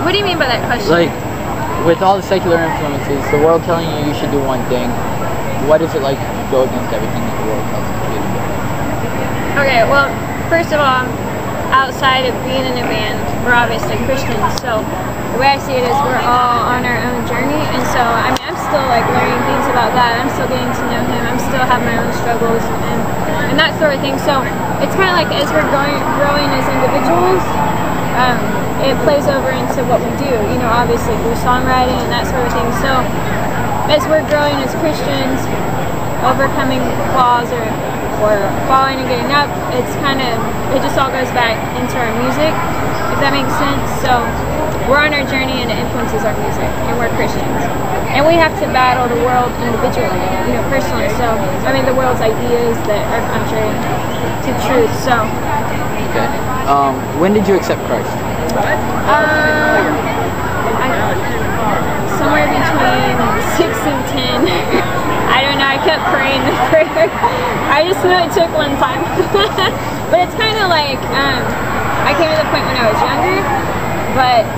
What do you mean by that question? Like, with all the secular influences, the world telling you should do one thing, what is it like to go against everything that the world tells you to do? Okay, well, first of all, outside of being in a band, we're obviously Christians, so the way I see it is we're all on our own journey, and so, I mean, I'm still like learning things about God, I'm still getting to know Him, I'm still having my own struggles, and that sort of thing, so it's kind of like as we're growing as individuals, it plays over into what we do, you know, obviously through songwriting and that sort of thing, so as we're growing as Christians, overcoming flaws or falling and getting up, it's kind of, it just all goes back into our music, if that makes sense. So we're on our journey and it influences our music, and we're Christians. And we have to battle the world individually, you know, personally. So, I mean, the world's ideas that are contrary to truth, so. Okay. When did you accept Christ? Somewhere between 6 and 10. I don't know, I kept praying the prayer. I just know it took one time. But it's kind of like, I came to the point when I was younger, but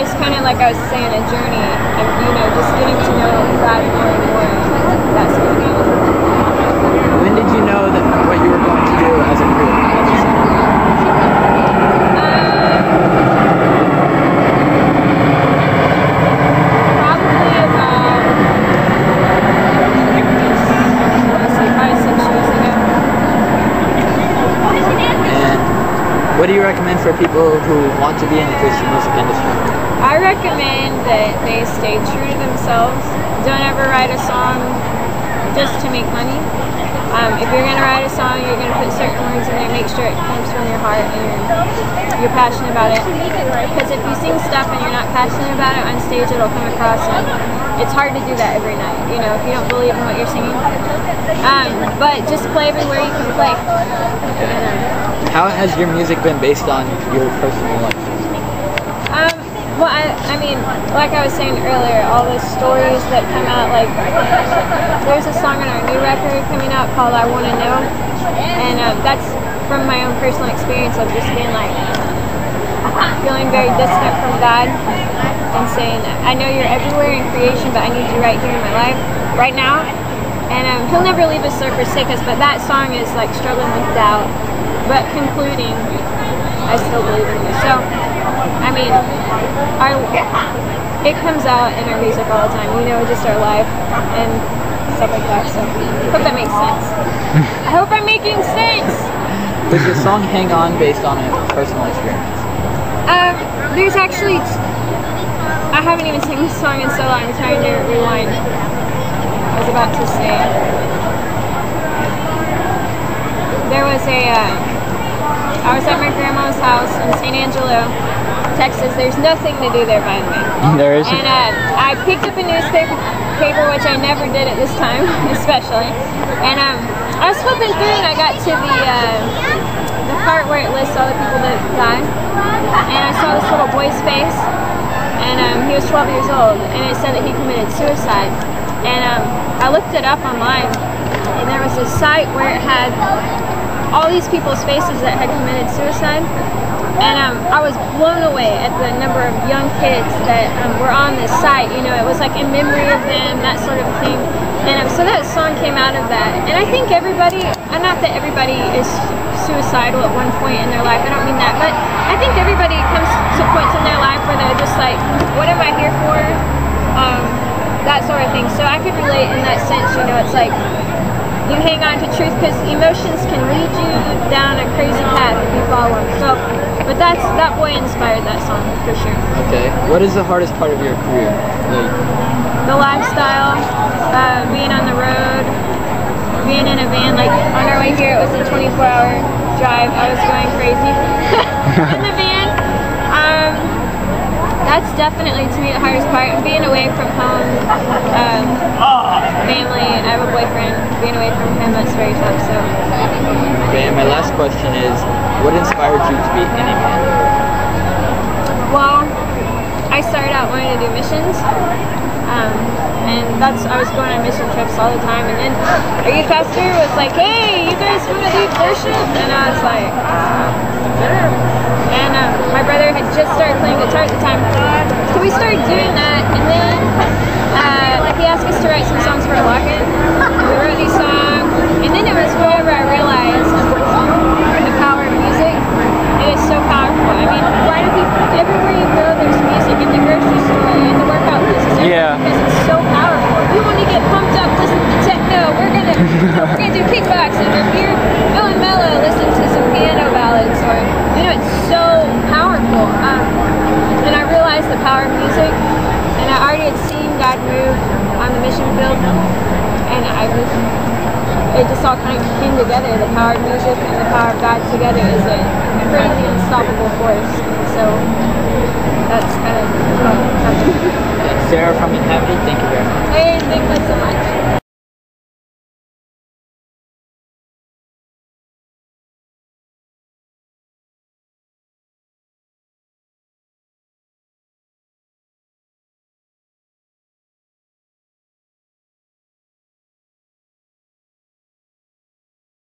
it's kind of like I was saying, a journey of, you know, just getting to know God more and more, and that sort of thing. When did you know that what you were going to do as a group? What do you recommend for people who want to be in the Christian music industry? I recommend that they stay true to themselves. Don't ever write a song just to make money. If you're going to write a song, you're going to put certain words in there, make sure it comes from your heart and you're passionate about it. Because if you sing stuff and you're not passionate about it on stage, it'll come across, and it's hard to do that every night, you know, if you don't believe in what you're singing. But just play everywhere you can play. Okay. How has your music been based on your personal life? Well, I mean, like I was saying earlier, all the stories that come out, like, there's a song on our new record coming out called I Want to Know, and that's from my own personal experience of just being like, feeling very distant from God, and saying, I know you're everywhere in creation, but I need you right here in my life, right now, and He'll never leave us or forsake us, but that song is like struggling with doubt, but concluding, I still believe in you. So, I mean, it comes out in our music all the time, you know, just our life and stuff like that, so I hope that makes sense. I hope I'm making sense! Was the song Hang On based on a personal experience? There's actually, I haven't even seen this song in so long, I'm trying to rewind. I was about to say, there was I was at my grandma's house in San Angelo, Texas. There's nothing to do there, by the way. There isn't. And I picked up a newspaper, which I never did at this time, especially. And I was flipping through, and I got to the part where it lists all the people that died. And I saw this little boy's face, and he was 12 years old, and it said that he committed suicide. And I looked it up online, and there was a site where it had all these people's faces that had committed suicide, and I was blown away at the number of young kids that were on this site. You know, it was like in memory of them, that sort of thing. And so that song came out of that. And I think everybody, not that everybody is suicidal at one point in their life, I don't mean that, but I think everybody comes to points in their life where they're just like, what am I here for? That sort of thing. So I could relate in that sense, you know, it's like, you hang on to truth because emotions can lead you down a crazy path if you follow them. So, but that boy inspired that song for sure. Okay. What is the hardest part of your career? The lifestyle, being on the road, being in a van. Like on our way here, it was a 24-hour drive. I was going crazy in the van. That's definitely, to me, the hardest part. Being away from home, family, I have a boyfriend, being away from him, that's very tough, so. Okay, and my last question is, what inspired you to be in a band? Well, I started out wanting to do missions, and I was going on mission trips all the time, and then our youth pastor was like, hey, you guys want to lead worship? And I was like, sure. And my brother had just started playing guitar at the time. So we started doing that, and then he asked us to write some songs for a login. We wrote these songs, and then it was whenever I realized the power of music. It is so powerful. I mean, why do people, everywhere you go, there's music in the grocery store, in the workout places, because it's so powerful. If you want to get pumped up, listen to techno. We're gonna do kickboxing. If you're feeling mellow, listen to some piano ballads, or it's so powerful. And I realized the power of music, and I already had seen God move on the mission field, and it just all kind of came together. The power of music and the power of God together is a crazy unstoppable force. And so that's kind of what happened. Sarah from Inhabited, thank you very much. Hey, thank you so much.